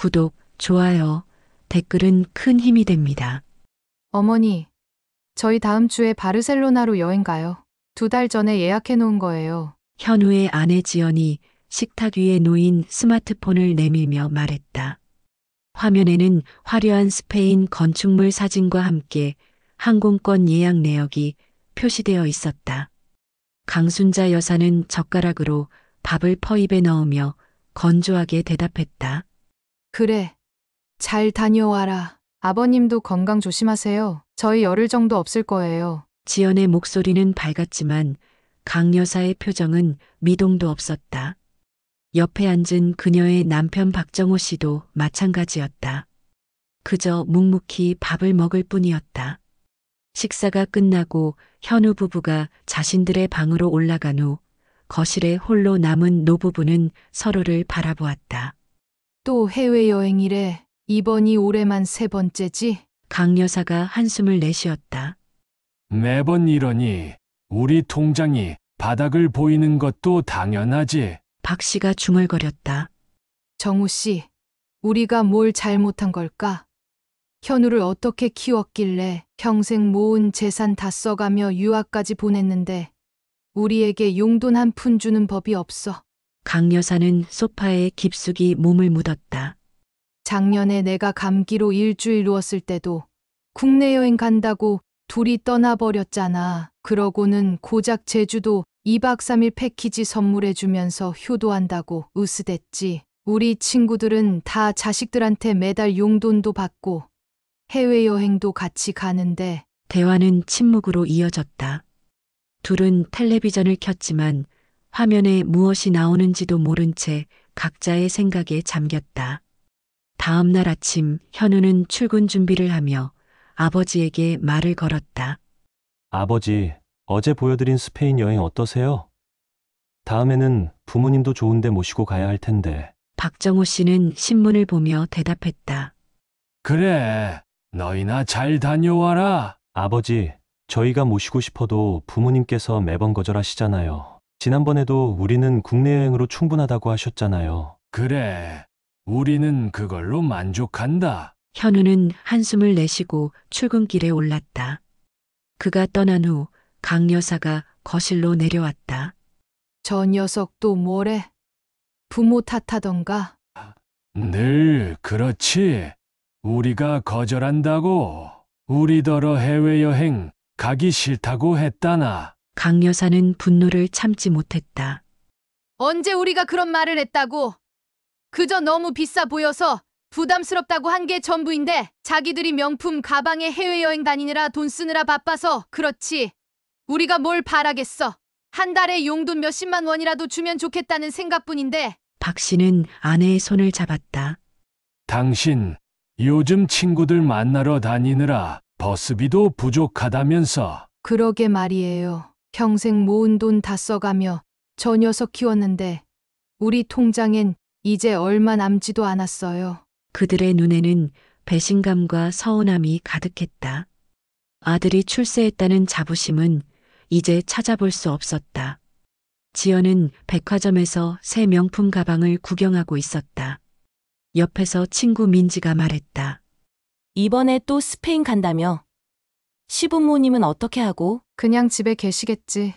구독, 좋아요, 댓글은 큰 힘이 됩니다. 어머니, 저희 다음 주에 바르셀로나로 여행 가요. 2달 전에 예약해 놓은 거예요. 현우의 아내 지연이 식탁 위에 놓인 스마트폰을 내밀며 말했다. 화면에는 화려한 스페인 건축물 사진과 함께 항공권 예약 내역이 표시되어 있었다. 강순자 여사는 젓가락으로 밥을 퍼입에 넣으며 건조하게 대답했다. 그래, 잘 다녀와라. 아버님도 건강 조심하세요. 저희 열흘 정도 없을 거예요. 지연의 목소리는 밝았지만 강 여사의 표정은 미동도 없었다. 옆에 앉은 그녀의 남편 박정호 씨도 마찬가지였다. 그저 묵묵히 밥을 먹을 뿐이었다. 식사가 끝나고 현우 부부가 자신들의 방으로 올라간 후 거실에 홀로 남은 노부부는 서로를 바라보았다. 또 해외여행이래. 이번이 올해만 3번째지? 강 여사가 한숨을 내쉬었다. 매번 이러니 우리 통장이 바닥을 보이는 것도 당연하지. 박 씨가 중얼거렸다. 정우 씨, 우리가 뭘 잘못한 걸까? 현우를 어떻게 키웠길래 평생 모은 재산 다 써가며 유학까지 보냈는데 우리에게 용돈 한 푼 주는 법이 없어. 강 여사는 소파에 깊숙이 몸을 묻었다. 작년에 내가 감기로 일주일 누웠을 때도 국내 여행 간다고 둘이 떠나버렸잖아. 그러고는 고작 제주도 2박 3일 패키지 선물해주면서 효도한다고 으스댔지. 우리 친구들은 다 자식들한테 매달 용돈도 받고 해외여행도 같이 가는데 대화는 침묵으로 이어졌다. 둘은 텔레비전을 켰지만 화면에 무엇이 나오는지도 모른 채 각자의 생각에 잠겼다. 다음 날 아침 현우는 출근 준비를 하며 아버지에게 말을 걸었다. 아버지, 어제 보여드린 스페인 여행 어떠세요? 다음에는 부모님도 좋은데 모시고 가야 할 텐데. 박정호 씨는 신문을 보며 대답했다. 그래, 너희나 잘 다녀와라. 아버지, 저희가 모시고 싶어도 부모님께서 매번 거절하시잖아요. 지난번에도 우리는 국내 여행으로 충분하다고 하셨잖아요. 그래, 우리는 그걸로 만족한다. 현우는 한숨을 내쉬고 출근길에 올랐다. 그가 떠난 후 강 여사가 거실로 내려왔다. 저 녀석 또 뭐래? 부모 탓하던가? 늘 그렇지. 우리가 거절한다고. 우리더러 해외여행 가기 싫다고 했다나. 강 여사는 분노를 참지 못했다. 언제 우리가 그런 말을 했다고? 그저 너무 비싸 보여서 부담스럽다고 한 게 전부인데 자기들이 명품 가방에 해외여행 다니느라 돈 쓰느라 바빠서 그렇지. 우리가 뭘 바라겠어. 한 달에 용돈 몇십만 원이라도 주면 좋겠다는 생각뿐인데. 박 씨는 아내의 손을 잡았다. 당신 요즘 친구들 만나러 다니느라 버스비도 부족하다면서. 그러게 말이에요. 평생 모은 돈 다 써가며 저 녀석 키웠는데 우리 통장엔 이제 얼마 남지도 않았어요. 그들의 눈에는 배신감과 서운함이 가득했다. 아들이 출세했다는 자부심은 이제 찾아볼 수 없었다. 지연은 백화점에서 새 명품 가방을 구경하고 있었다. 옆에서 친구 민지가 말했다. 이번에 또 스페인 간다며? 시부모님은 어떻게 하고? 그냥 집에 계시겠지.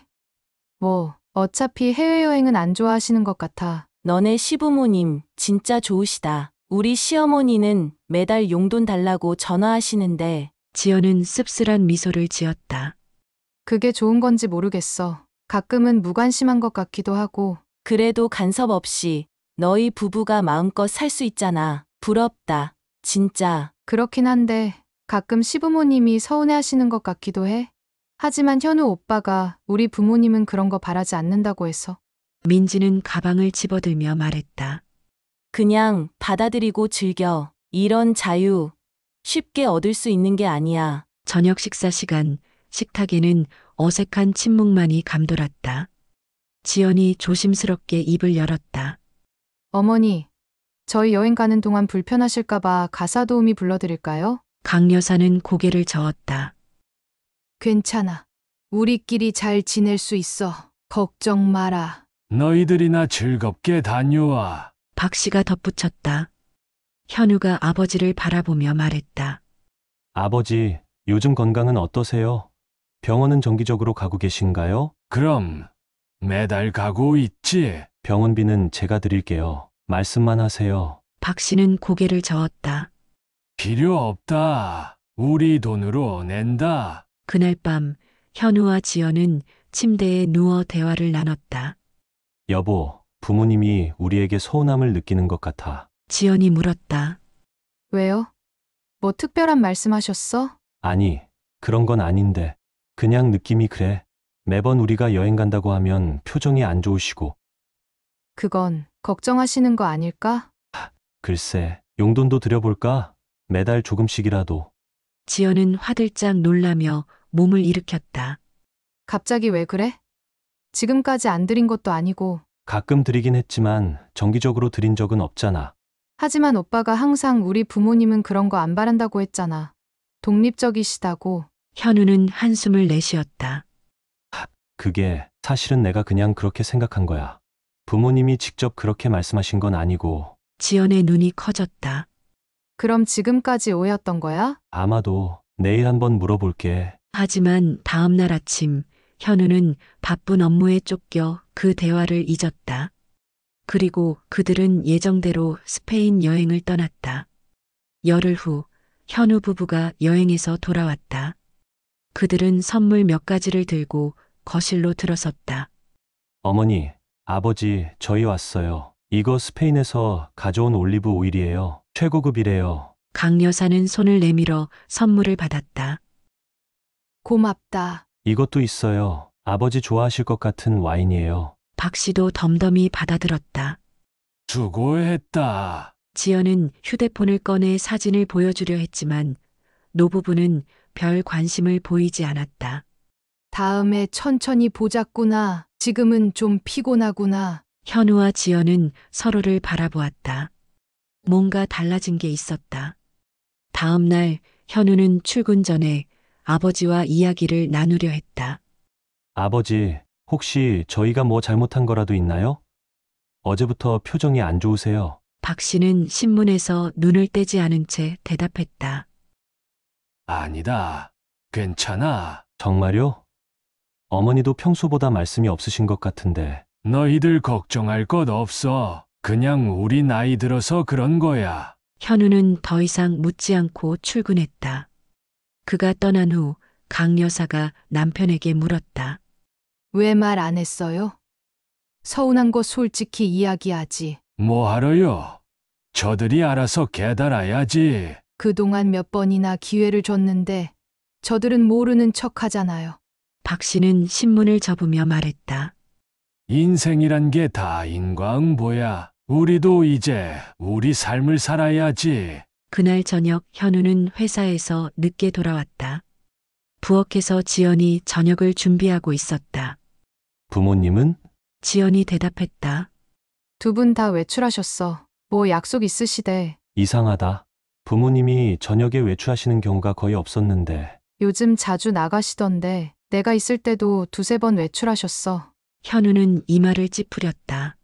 뭐 어차피 해외여행은 안 좋아하시는 것 같아. 너네 시부모님 진짜 좋으시다. 우리 시어머니는 매달 용돈 달라고 전화하시는데 지연은 씁쓸한 미소를 지었다. 그게 좋은 건지 모르겠어. 가끔은 무관심한 것 같기도 하고. 그래도 간섭 없이 너희 부부가 마음껏 살 수 있잖아. 부럽다. 진짜. 그렇긴 한데 가끔 시부모님이 서운해하시는 것 같기도 해. 하지만 현우 오빠가 우리 부모님은 그런 거 바라지 않는다고 해서. 민지는 가방을 집어들며 말했다. 그냥 받아들이고 즐겨. 이런 자유 쉽게 얻을 수 있는 게 아니야. 저녁 식사 시간, 식탁에는 어색한 침묵만이 감돌았다. 지연이 조심스럽게 입을 열었다. 어머니, 저희 여행 가는 동안 불편하실까봐 가사 도우미 불러드릴까요? 강 여사는 고개를 저었다. 괜찮아. 우리끼리 잘 지낼 수 있어. 걱정 마라. 너희들이나 즐겁게 다녀와. 박 씨가 덧붙였다. 현우가 아버지를 바라보며 말했다. 아버지, 요즘 건강은 어떠세요? 병원은 정기적으로 가고 계신가요? 그럼 매달 가고 있지. 병원비는 제가 드릴게요. 말씀만 하세요. 박 씨는 고개를 저었다. 필요 없다. 우리 돈으로 낸다. 그날 밤 현우와 지연은 침대에 누워 대화를 나눴다. 여보, 부모님이 우리에게 서운함을 느끼는 것 같아. 지연이 물었다. 왜요? 뭐 특별한 말씀하셨어? 아니, 그런 건 아닌데. 그냥 느낌이 그래. 매번 우리가 여행 간다고 하면 표정이 안 좋으시고. 그건 걱정하시는 거 아닐까? 글쎄, 용돈도 드려볼까? 매달 조금씩이라도. 지연은 화들짝 놀라며 몸을 일으켰다. 갑자기 왜 그래? 지금까지 안 드린 것도 아니고. 가끔 드리긴 했지만 정기적으로 드린 적은 없잖아. 하지만 오빠가 항상 우리 부모님은 그런 거 안 바란다고 했잖아. 독립적이시다고. 현우는 한숨을 내쉬었다. 그게 사실은 내가 그냥 그렇게 생각한 거야. 부모님이 직접 그렇게 말씀하신 건 아니고 지연의 눈이 커졌다. 그럼 지금까지 오해였던 거야? 아마도 내일 한번 물어볼게. 하지만 다음 날 아침 현우는 바쁜 업무에 쫓겨 그 대화를 잊었다. 그리고 그들은 예정대로 스페인 여행을 떠났다. 열흘 후 현우 부부가 여행에서 돌아왔다. 그들은 선물 몇 가지를 들고 거실로 들어섰다. 어머니, 아버지, 저희 왔어요. 이거 스페인에서 가져온 올리브 오일이에요. 최고급이래요. 강 여사는 손을 내밀어 선물을 받았다. 고맙다. 이것도 있어요. 아버지 좋아하실 것 같은 와인이에요. 박 씨도 덤덤히 받아들었다. 수고했다. 지연은 휴대폰을 꺼내 사진을 보여주려 했지만 노부부는 별 관심을 보이지 않았다. 다음에 천천히 보자꾸나. 지금은 좀 피곤하구나. 현우와 지연은 서로를 바라보았다. 뭔가 달라진 게 있었다. 다음 날 현우는 출근 전에 아버지와 이야기를 나누려 했다. 아버지, 혹시 저희가 뭐 잘못한 거라도 있나요? 어제부터 표정이 안 좋으세요. 박 씨는 신문에서 눈을 떼지 않은 채 대답했다. 아니다. 괜찮아. 정말요? 어머니도 평소보다 말씀이 없으신 것 같은데. 너희들 걱정할 것 없어. 그냥 우리 나이 들어서 그런 거야. 현우는 더 이상 묻지 않고 출근했다. 그가 떠난 후 강 여사가 남편에게 물었다. 왜 말 안 했어요? 서운한 거 솔직히 이야기하지. 뭐하러요? 저들이 알아서 깨달아야지. 그동안 몇 번이나 기회를 줬는데 저들은 모르는 척 하잖아요. 박 씨는 신문을 접으며 말했다. 인생이란 게 다 인과응보야. 우리도 이제 우리 삶을 살아야지. 그날 저녁 현우는 회사에서 늦게 돌아왔다. 부엌에서 지연이 저녁을 준비하고 있었다. 부모님은? 지연이 대답했다. 두 분 다 외출하셨어. 뭐 약속 있으시대. 이상하다. 부모님이 저녁에 외출하시는 경우가 거의 없었는데. 요즘 자주 나가시던데 내가 있을 때도 두세 번 외출하셨어. 현우는 이마를 찌푸렸다.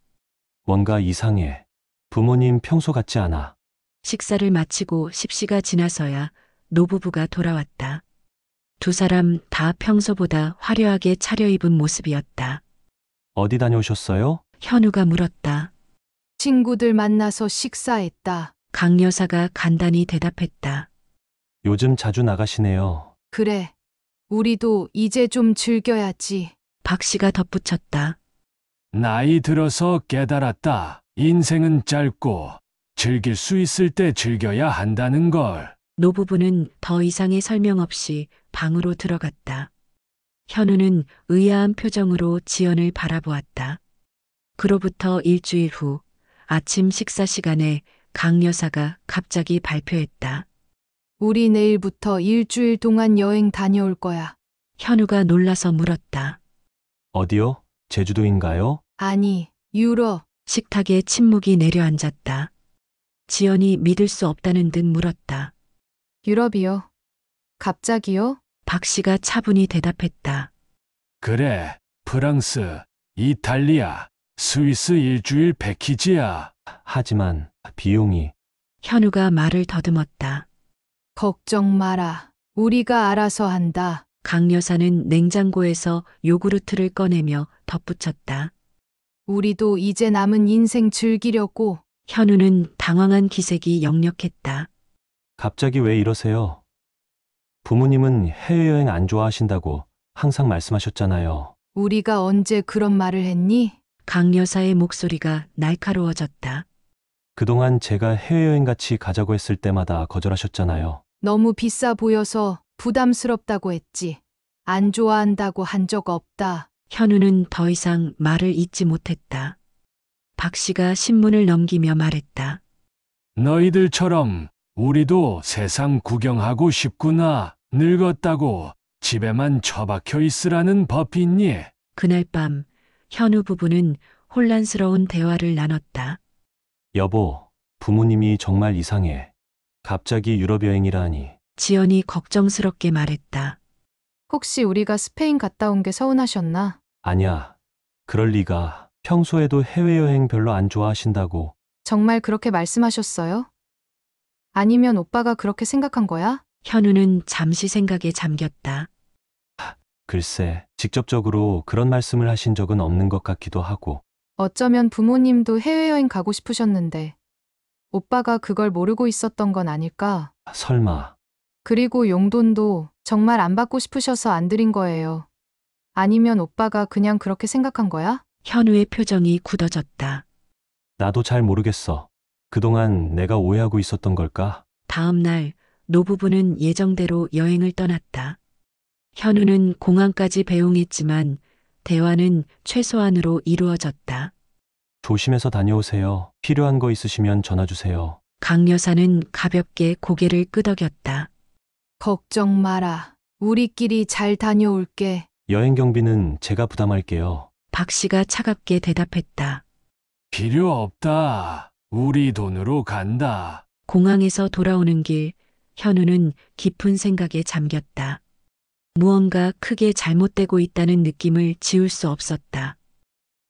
뭔가 이상해. 부모님 평소 같지 않아. 식사를 마치고 10시가 지나서야 노부부가 돌아왔다. 두 사람 다 평소보다 화려하게 차려입은 모습이었다. 어디 다녀오셨어요? 현우가 물었다. 친구들 만나서 식사했다. 강 여사가 간단히 대답했다. 요즘 자주 나가시네요. 그래. 우리도 이제 좀 즐겨야지. 박 씨가 덧붙였다. 나이 들어서 깨달았다. 인생은 짧고 즐길 수 있을 때 즐겨야 한다는 걸. 노부부는 더 이상의 설명 없이 방으로 들어갔다. 현우는 의아한 표정으로 지연을 바라보았다. 그로부터 일주일 후 아침 식사 시간에 강 여사가 갑자기 발표했다. 우리 내일부터 일주일 동안 여행 다녀올 거야. 현우가 놀라서 물었다. 어디요? 제주도인가요? 아니, 유럽. 식탁에 침묵이 내려앉았다. 지연이 믿을 수 없다는 듯 물었다. 유럽이요. 갑자기요? 박 씨가 차분히 대답했다. 그래, 프랑스, 이탈리아, 스위스 일주일 패키지야. 하지만 비용이 현우가 말을 더듬었다. 걱정 마라. 우리가 알아서 한다. 강 여사는 냉장고에서 요구르트를 꺼내며 덧붙였다. 우리도 이제 남은 인생 즐기려고. 현우는 당황한 기색이 역력했다. 갑자기 왜 이러세요? 부모님은 해외여행 안 좋아하신다고 항상 말씀하셨잖아요. 우리가 언제 그런 말을 했니? 강 여사의 목소리가 날카로워졌다. 그동안 제가 해외여행 같이 가자고 했을 때마다 거절하셨잖아요. 너무 비싸 보여서 부담스럽다고 했지. 안 좋아한다고 한 적 없다. 현우는 더 이상 말을 잇지 못했다. 박 씨가 신문을 넘기며 말했다. 너희들처럼 우리도 세상 구경하고 싶구나. 늙었다고 집에만 처박혀 있으라는 법이 있니? 그날 밤 현우 부부는 혼란스러운 대화를 나눴다. 여보, 부모님이 정말 이상해. 갑자기 유럽 여행이라니. 지연이 걱정스럽게 말했다. 혹시 우리가 스페인 갔다 온 게 서운하셨나? 아니야. 그럴 리가. 평소에도 해외여행 별로 안 좋아하신다고. 정말 그렇게 말씀하셨어요? 아니면 오빠가 그렇게 생각한 거야? 현우는 잠시 생각에 잠겼다. 글쎄, 직접적으로 그런 말씀을 하신 적은 없는 것 같기도 하고. 어쩌면 부모님도 해외여행 가고 싶으셨는데 오빠가 그걸 모르고 있었던 건 아닐까? 설마. 그리고 용돈도 정말 안 받고 싶으셔서 안 드린 거예요. 아니면 오빠가 그냥 그렇게 생각한 거야? 현우의 표정이 굳어졌다. 나도 잘 모르겠어. 그동안 내가 오해하고 있었던 걸까? 다음 날 노부부는 예정대로 여행을 떠났다. 현우는 공항까지 배웅했지만 대화는 최소한으로 이루어졌다. 조심해서 다녀오세요. 필요한 거 있으시면 전화 주세요. 강 여사는 가볍게 고개를 끄덕였다. 걱정 마라. 우리끼리 잘 다녀올게. 여행 경비는 제가 부담할게요. 박 씨가 차갑게 대답했다. 필요 없다. 우리 돈으로 간다. 공항에서 돌아오는 길, 현우는 깊은 생각에 잠겼다. 무언가 크게 잘못되고 있다는 느낌을 지울 수 없었다.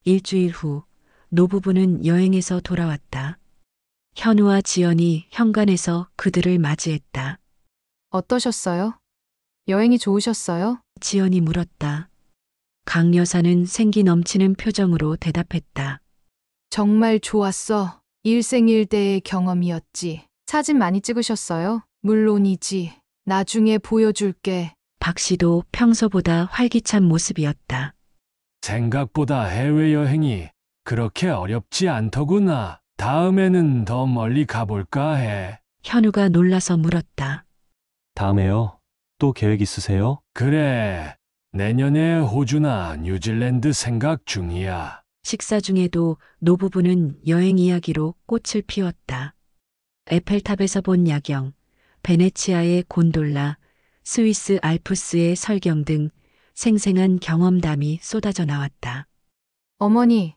일주일 후, 노부부는 여행에서 돌아왔다. 현우와 지연이 현관에서 그들을 맞이했다. 어떠셨어요? 여행이 좋으셨어요? 지연이 물었다. 강 여사는 생기 넘치는 표정으로 대답했다. 정말 좋았어. 일생일대의 경험이었지. 사진 많이 찍으셨어요? 물론이지. 나중에 보여줄게. 박 씨도 평소보다 활기찬 모습이었다. 생각보다 해외여행이 그렇게 어렵지 않더구나. 다음에는 더 멀리 가볼까 해. 현우가 놀라서 물었다. 다음에요. 또 계획 있으세요? 그래. 내년에 호주나 뉴질랜드 생각 중이야. 식사 중에도 노부부는 여행 이야기로 꽃을 피웠다. 에펠탑에서 본 야경, 베네치아의 곤돌라, 스위스 알프스의 설경 등 생생한 경험담이 쏟아져 나왔다. 어머니,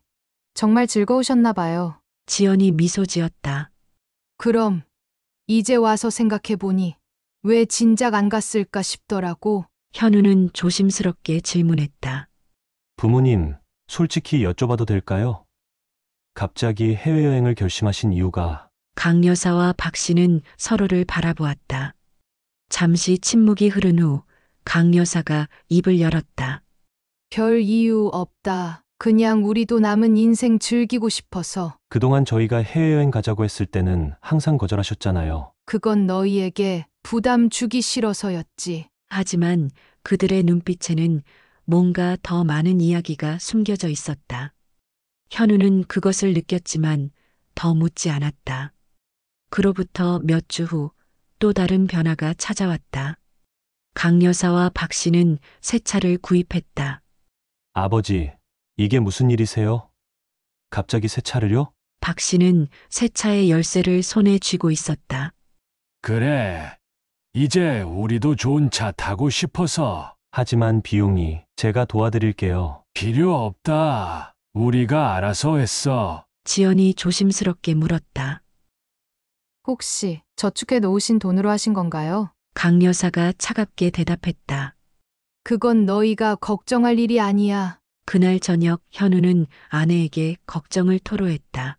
정말 즐거우셨나 봐요. 지연이 미소 지었다. 그럼 이제 와서 생각해보니 왜 진작 안 갔을까 싶더라고. 현우는 조심스럽게 질문했다. 부모님, 솔직히 여쭤봐도 될까요? 갑자기 해외여행을 결심하신 이유가 강 여사와 박 씨는 서로를 바라보았다. 잠시 침묵이 흐른 후 강 여사가 입을 열었다. 별 이유 없다. 그냥 우리도 남은 인생 즐기고 싶어서. 그동안 저희가 해외여행 가자고 했을 때는 항상 거절하셨잖아요. 그건 너희에게 부담 주기 싫어서였지. 하지만 그들의 눈빛에는 뭔가 더 많은 이야기가 숨겨져 있었다. 현우는 그것을 느꼈지만 더 묻지 않았다. 그로부터 몇 주 후 또 다른 변화가 찾아왔다. 강 여사와 박 씨는 새 차를 구입했다. 아버지, 이게 무슨 일이세요? 갑자기 새 차를요? 박 씨는 새 차의 열쇠를 손에 쥐고 있었다. 그래. 이제 우리도 좋은 차 타고 싶어서. 하지만 비용이 제가 도와드릴게요. 필요 없다. 우리가 알아서 했어. 지연이 조심스럽게 물었다. 혹시 저축해 놓으신 돈으로 하신 건가요? 강 여사가 차갑게 대답했다. 그건 너희가 걱정할 일이 아니야. 그날 저녁 현우는 아내에게 걱정을 토로했다.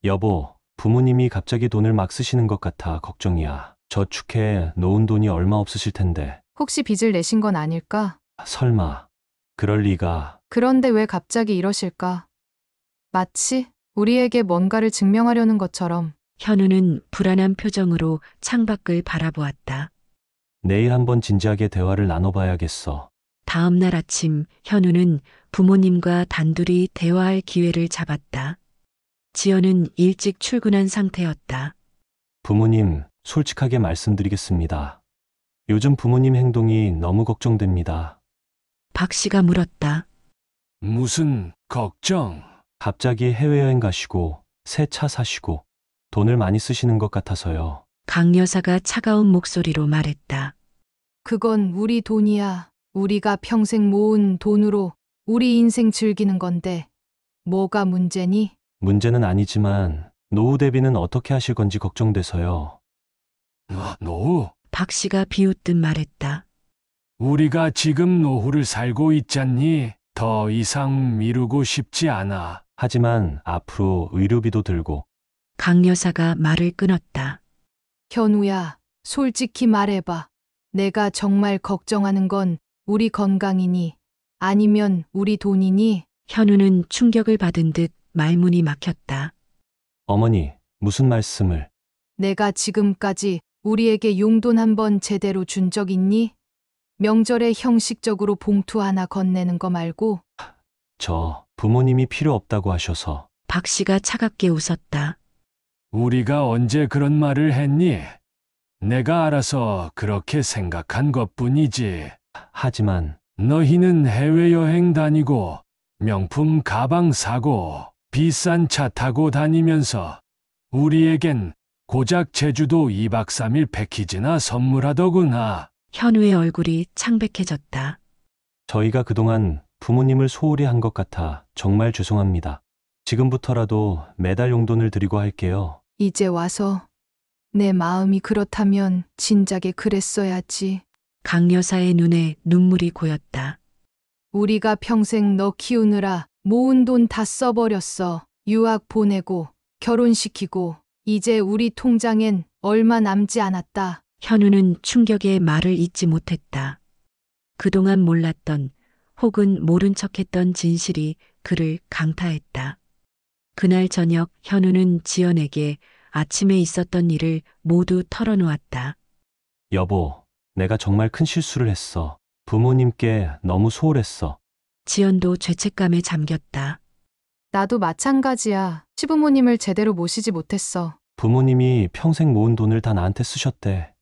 여보, 부모님이 갑자기 돈을 막 쓰시는 것 같아 걱정이야. 저축해 놓은 돈이 얼마 없으실 텐데. 혹시 빚을 내신 건 아닐까? 설마. 그럴 리가. 그런데 왜 갑자기 이러실까? 마치 우리에게 뭔가를 증명하려는 것처럼. 현우는 불안한 표정으로 창밖을 바라보았다. 내일 한번 진지하게 대화를 나눠봐야겠어. 다음 날 아침 현우는 부모님과 단둘이 대화할 기회를 잡았다. 지연은 일찍 출근한 상태였다. 부모님, 솔직하게 말씀드리겠습니다. 요즘 부모님 행동이 너무 걱정됩니다. 박 씨가 물었다. 무슨 걱정? 갑자기 해외여행 가시고 새 차 사시고 돈을 많이 쓰시는 것 같아서요. 강 여사가 차가운 목소리로 말했다. 그건 우리 돈이야. 우리가 평생 모은 돈으로 우리 인생 즐기는 건데 뭐가 문제니? 문제는 아니지만 노후 대비는 어떻게 하실 건지 걱정돼서요. 노후? 박 씨가 비웃듯 말했다. 우리가 지금 노후를 살고 있잖니. 더 이상 미루고 싶지 않아. 하지만 앞으로 의료비도 들고 강 여사가 말을 끊었다. 현우야, 솔직히 말해봐. 내가 정말 걱정하는 건 우리 건강이니 아니면 우리 돈이니? 현우는 충격을 받은 듯 말문이 막혔다. 어머니, 무슨 말씀을? 내가 지금까지 우리에게 용돈 한 번 제대로 준 적 있니? 명절에 형식적으로 봉투 하나 건네는 거 말고. 저 부모님이 필요 없다고 하셔서. 박 씨가 차갑게 웃었다. 우리가 언제 그런 말을 했니? 내가 알아서 그렇게 생각한 것뿐이지. 하지만 너희는 해외여행 다니고 명품 가방 사고 비싼 차 타고 다니면서 우리에겐 고작 제주도 2박 3일 패키지나 선물하더구나. 현우의 얼굴이 창백해졌다. 저희가 그동안 부모님을 소홀히 한 것 같아 정말 죄송합니다. 지금부터라도 매달 용돈을 드리고 할게요. 이제 와서 내 마음이 그렇다면 진작에 그랬어야지. 강 여사의 눈에 눈물이 고였다. 우리가 평생 너 키우느라 모은 돈 다 써버렸어. 유학 보내고 결혼시키고 이제 우리 통장엔 얼마 남지 않았다. 현우는 충격에 말을 잇지 못했다. 그동안 몰랐던 혹은 모른 척했던 진실이 그를 강타했다. 그날 저녁 현우는 지연에게 아침에 있었던 일을 모두 털어놓았다. 여보, 내가 정말 큰 실수를 했어. 부모님께 너무 소홀했어. 지연도 죄책감에 잠겼다. 나도 마찬가지야. 시부모님을 제대로 모시지 못했어. 부모님이 평생 모은 돈을 다 나한테 쓰셨대.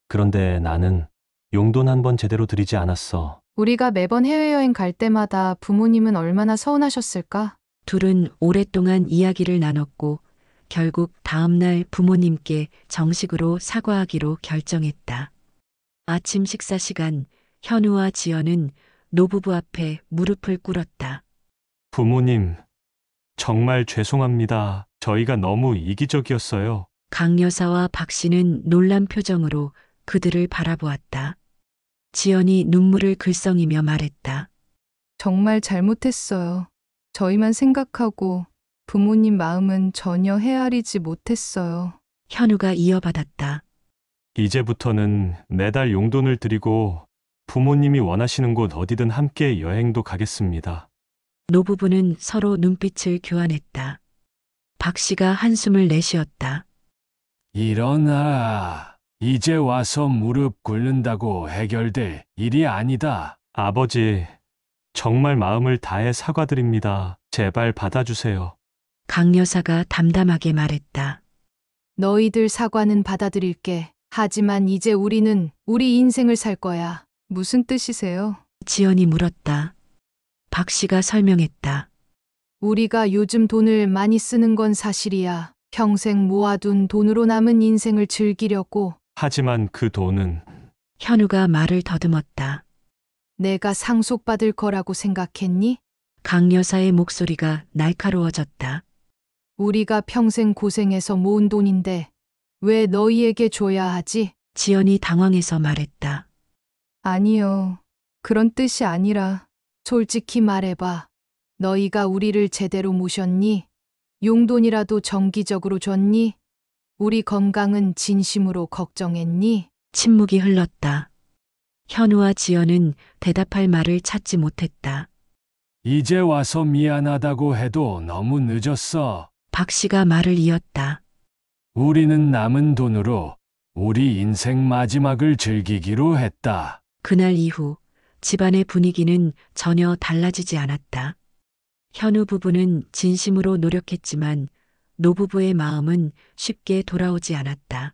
그런데 나는 용돈 한 번 제대로 드리지 않았어. 우리가 매번 해외여행 갈 때마다 부모님은 얼마나 서운하셨을까? 둘은 오랫동안 이야기를 나눴고 결국 다음 날 부모님께 정식으로 사과하기로 결정했다. 아침 식사 시간 현우와 지연은 노부부 앞에 무릎을 꿇었다. 부모님, 정말 죄송합니다. 저희가 너무 이기적이었어요. 강 여사와 박 씨는 놀란 표정으로 그들을 바라보았다. 지연이 눈물을 글썽이며 말했다. 정말 잘못했어요. 저희만 생각하고 부모님 마음은 전혀 헤아리지 못했어요. 현우가 이어받았다. 이제부터는 매달 용돈을 드리고 부모님이 원하시는 곳 어디든 함께 여행도 가겠습니다. 노부부는 서로 눈빛을 교환했다. 박 씨가 한숨을 내쉬었다. 일어나. 이제 와서 무릎 꿇는다고 해결될 일이 아니다. 아버지, 정말 마음을 다해 사과드립니다. 제발 받아주세요. 강 여사가 담담하게 말했다. 너희들 사과는 받아들일게. 하지만 이제 우리는 우리 인생을 살 거야. 무슨 뜻이세요? 지연이 물었다. 박 씨가 설명했다. 우리가 요즘 돈을 많이 쓰는 건 사실이야. 평생 모아둔 돈으로 남은 인생을 즐기려고. 하지만 그 돈은 현우가 말을 더듬었다. 내가 상속받을 거라고 생각했니? 강 여사의 목소리가 날카로워졌다. 우리가 평생 고생해서 모은 돈인데 왜 너희에게 줘야 하지? 지연이 당황해서 말했다. 아니요. 그런 뜻이 아니라 솔직히 말해봐. 너희가 우리를 제대로 모셨니? 용돈이라도 정기적으로 줬니? 우리 건강은 진심으로 걱정했니? 침묵이 흘렀다. 현우와 지연은 대답할 말을 찾지 못했다. 이제 와서 미안하다고 해도 너무 늦었어. 박 씨가 말을 이었다. 우리는 남은 돈으로 우리 인생 마지막을 즐기기로 했다. 그날 이후 집안의 분위기는 전혀 달라지지 않았다. 현우 부부는 진심으로 노력했지만 노부부의 마음은 쉽게 돌아오지 않았다.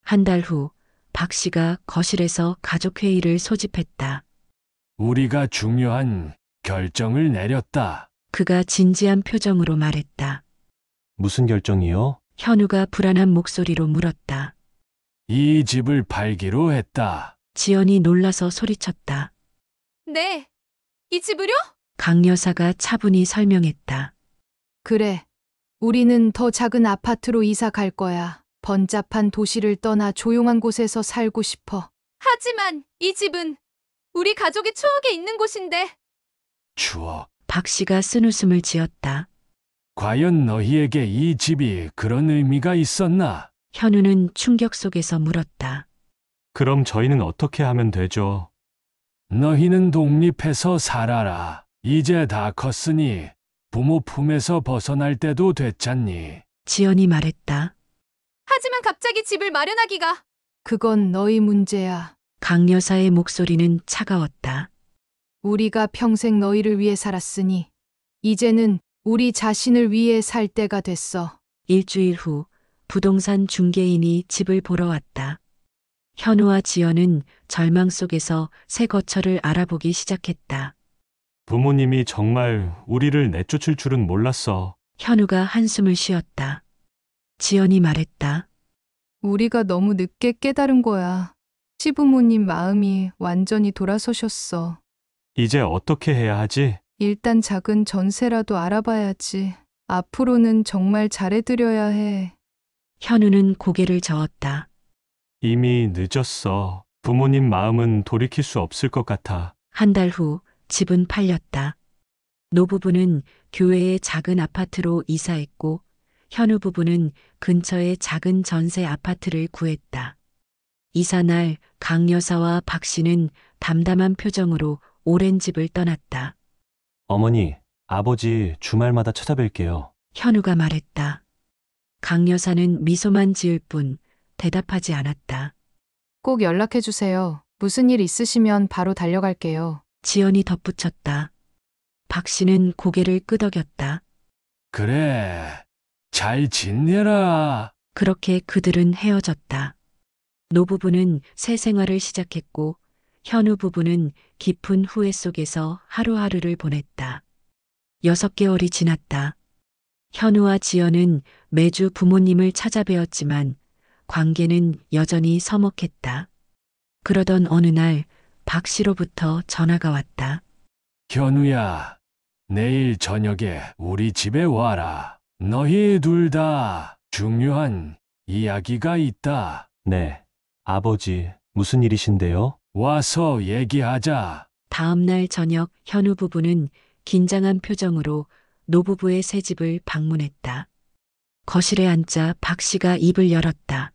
한 달 후 박 씨가 거실에서 가족회의를 소집했다. 우리가 중요한 결정을 내렸다. 그가 진지한 표정으로 말했다. 무슨 결정이요? 현우가 불안한 목소리로 물었다. 이 집을 팔기로 했다. 지연이 놀라서 소리쳤다. 네. 이 집을요? 강 여사가 차분히 설명했다. 그래. 우리는 더 작은 아파트로 이사 갈 거야. 번잡한 도시를 떠나 조용한 곳에서 살고 싶어. 하지만 이 집은 우리 가족의 추억에 있는 곳인데. 추억. 박 씨가 쓴웃음을 지었다. 과연 너희에게 이 집이 그런 의미가 있었나? 현우는 충격 속에서 물었다. 그럼 저희는 어떻게 하면 되죠? 너희는 독립해서 살아라. 이제 다 컸으니 부모 품에서 벗어날 때도 됐잖니. 지연이 말했다. 하지만 갑자기 집을 마련하기가. 그건 너희 문제야. 강 여사의 목소리는 차가웠다. 우리가 평생 너희를 위해 살았으니 이제는 우리 자신을 위해 살 때가 됐어. 일주일 후 부동산 중개인이 집을 보러 왔다. 현우와 지연은 절망 속에서 새 거처를 알아보기 시작했다. 부모님이 정말 우리를 내쫓을 줄은 몰랐어. 현우가 한숨을 쉬었다. 지연이 말했다. 우리가 너무 늦게 깨달은 거야. 시부모님 마음이 완전히 돌아서셨어. 이제 어떻게 해야 하지? 일단 작은 전세라도 알아봐야지. 앞으로는 정말 잘해드려야 해. 현우는 고개를 저었다. 이미 늦었어. 부모님 마음은 돌이킬 수 없을 것 같아. 한 달 후 집은 팔렸다. 노부부는 교외의 작은 아파트로 이사했고 현우 부부는 근처의 작은 전세 아파트를 구했다. 이사 날 강 여사와 박 씨는 담담한 표정으로 오랜 집을 떠났다. 어머니, 아버지 주말마다 찾아뵐게요. 현우가 말했다. 강 여사는 미소만 지을 뿐 대답하지 않았다. 꼭 연락해주세요. 무슨 일 있으시면 바로 달려갈게요. 지연이 덧붙였다. 박 씨는 고개를 끄덕였다. 그래. 잘 지내라. 그렇게 그들은 헤어졌다. 노부부는 새 생활을 시작했고 현우 부부는 깊은 후회 속에서 하루하루를 보냈다. 6개월이 지났다. 현우와 지연은 매주 부모님을 찾아뵈었지만 관계는 여전히 서먹했다. 그러던 어느 날 박 씨로부터 전화가 왔다. 현우야, 내일 저녁에 우리 집에 와라. 너희 둘 다 중요한 이야기가 있다. 네. 아버지, 무슨 일이신데요? 와서 얘기하자. 다음 날 저녁 현우 부부는 긴장한 표정으로 노부부의 새 집을 방문했다. 거실에 앉자 박 씨가 입을 열었다.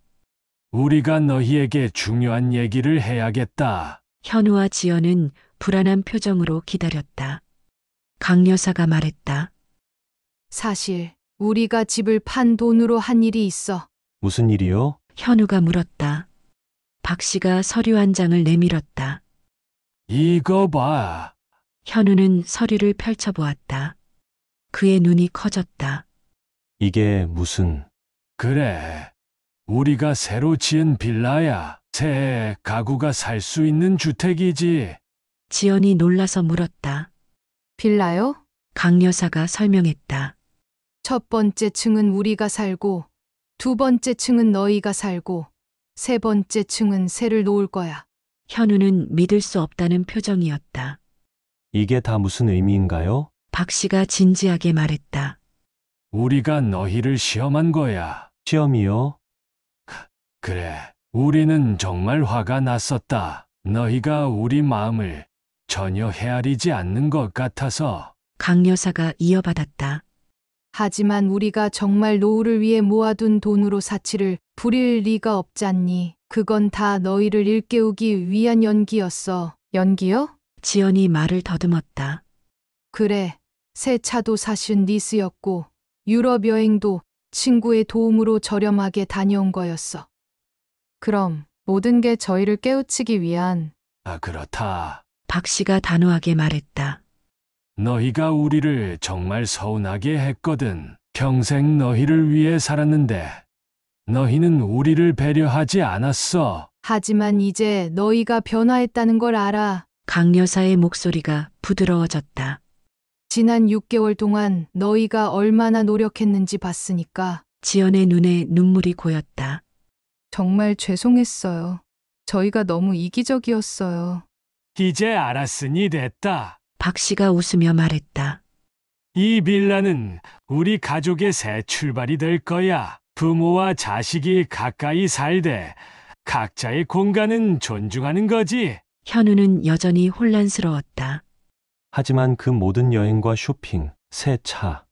우리가 너희에게 중요한 얘기를 해야겠다. 현우와 지연은 불안한 표정으로 기다렸다. 강 여사가 말했다. 사실 우리가 집을 판 돈으로 한 일이 있어. 무슨 일이요? 현우가 물었다. 박 씨가 서류 한 장을 내밀었다. 이거 봐. 현우는 서류를 펼쳐보았다. 그의 눈이 커졌다. 이게 무슨... 그래. 우리가 새로 지은 빌라야. 새 가구가 살 수 있는 주택이지. 지연이 놀라서 물었다. 빌라요? 강 여사가 설명했다. 첫 번째 층은 우리가 살고, 두 번째 층은 너희가 살고, 세 번째 층은 새를 놓을 거야. 현우는 믿을 수 없다는 표정이었다. 이게 다 무슨 의미인가요? 박 씨가 진지하게 말했다. 우리가 너희를 시험한 거야. 시험이요? 그래. 우리는 정말 화가 났었다. 너희가 우리 마음을 전혀 헤아리지 않는 것 같아서. 강 여사가 이어받았다. 하지만 우리가 정말 노후를 위해 모아둔 돈으로 사치를 부릴 리가 없잖니. 그건 다 너희를 일깨우기 위한 연기였어. 연기요? 지연이 말을 더듬었다. 그래. 새 차도 사실 리스였고 유럽 여행도 친구의 도움으로 저렴하게 다녀온 거였어. 그럼 모든 게 저희를 깨우치기 위한 아, 그렇다. 박 씨가 단호하게 말했다. 너희가 우리를 정말 서운하게 했거든. 평생 너희를 위해 살았는데 너희는 우리를 배려하지 않았어. 하지만 이제 너희가 변화했다는 걸 알아. 강 여사의 목소리가 부드러워졌다. 지난 6개월 동안 너희가 얼마나 노력했는지 봤으니까 지연의 눈에 눈물이 고였다. 정말 죄송했어요. 저희가 너무 이기적이었어요. 이제 알았으니 됐다. 박 씨가 웃으며 말했다. 이 빌라는 우리 가족의 새 출발이 될 거야. 부모와 자식이 가까이 살되 각자의 공간은 존중하는 거지. 현우는 여전히 혼란스러웠다. 하지만 그 모든 여행과 쇼핑, 새 차,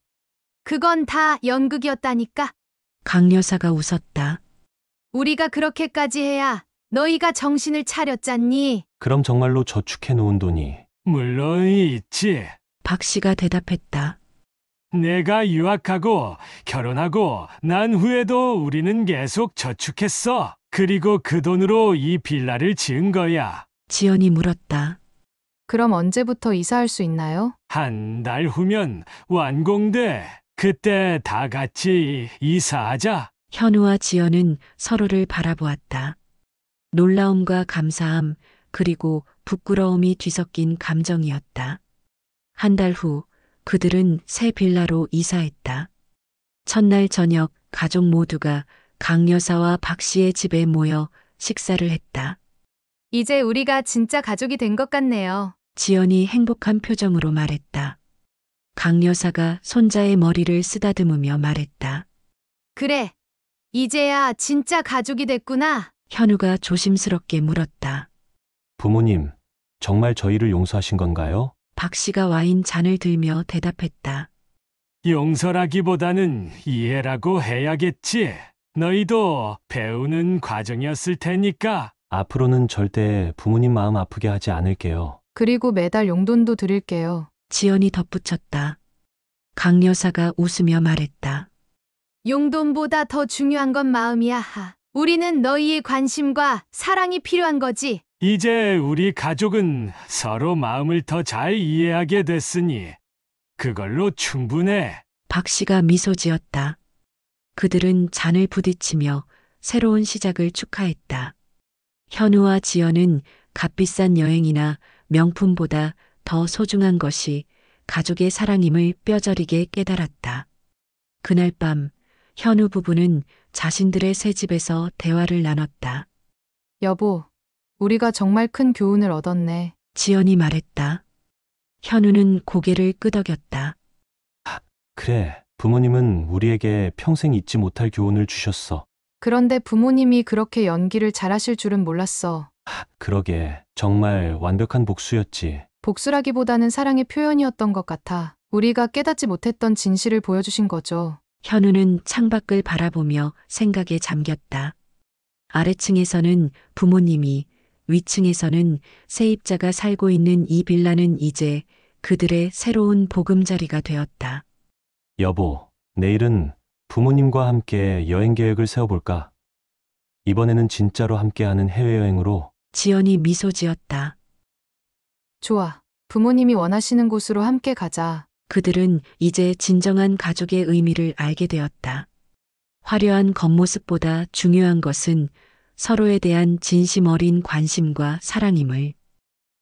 그건 다 연극이었다니까. 강 여사가 웃었다. 우리가 그렇게까지 해야 너희가 정신을 차렸잖니. 그럼 정말로 저축해 놓은 돈이 물론 있지. 박 씨가 대답했다. 내가 유학하고 결혼하고 난 후에도 우리는 계속 저축했어. 그리고 그 돈으로 이 빌라를 지은 거야. 지연이 물었다. 그럼 언제부터 이사할 수 있나요? 한 달 후면 완공돼. 그때 다 같이 이사하자. 현우와 지연은 서로를 바라보았다. 놀라움과 감사함, 그리고 부끄러움이 뒤섞인 감정이었다. 한 달 후, 그들은 새 빌라로 이사했다. 첫날 저녁, 가족 모두가 강 여사와 박 씨의 집에 모여 식사를 했다. 이제 우리가 진짜 가족이 된 것 같네요. 지연이 행복한 표정으로 말했다. 강 여사가 손자의 머리를 쓰다듬으며 말했다. 그래. 이제야 진짜 가족이 됐구나. 현우가 조심스럽게 물었다. 부모님, 정말 저희를 용서하신 건가요? 박 씨가 와인 잔을 들며 대답했다. 용서라기보다는 이해라고 해야겠지. 너희도 배우는 과정이었을 테니까. 앞으로는 절대 부모님 마음 아프게 하지 않을게요. 그리고 매달 용돈도 드릴게요. 지연이 덧붙였다. 강 여사가 웃으며 말했다. 용돈보다 더 중요한 건 마음이야. 하. 우리는 너희의 관심과 사랑이 필요한 거지. 이제 우리 가족은 서로 마음을 더 잘 이해하게 됐으니 그걸로 충분해. 박 씨가 미소 지었다. 그들은 잔을 부딪히며 새로운 시작을 축하했다. 현우와 지연은 값비싼 여행이나 명품보다 더 소중한 것이 가족의 사랑임을 뼈저리게 깨달았다. 그날 밤 현우 부부는 자신들의 새 집에서 대화를 나눴다. 여보, 우리가 정말 큰 교훈을 얻었네. 지연이 말했다. 현우는 고개를 끄덕였다. 그래, 부모님은 우리에게 평생 잊지 못할 교훈을 주셨어. 그런데 부모님이 그렇게 연기를 잘하실 줄은 몰랐어. 그러게, 정말 완벽한 복수였지. 복수라기보다는 사랑의 표현이었던 것 같아. 우리가 깨닫지 못했던 진실을 보여주신 거죠. 현우는 창밖을 바라보며 생각에 잠겼다. 아래층에서는 부모님이, 위층에서는 세입자가 살고 있는 이 빌라는 이제 그들의 새로운 보금자리가 되었다. 여보, 내일은 부모님과 함께 여행 계획을 세워볼까? 이번에는 진짜로 함께하는 해외여행으로. 지연이 미소 지었다. 좋아. 부모님이 원하시는 곳으로 함께 가자. 그들은 이제 진정한 가족의 의미를 알게 되었다. 화려한 겉모습보다 중요한 것은 서로에 대한 진심 어린 관심과 사랑임을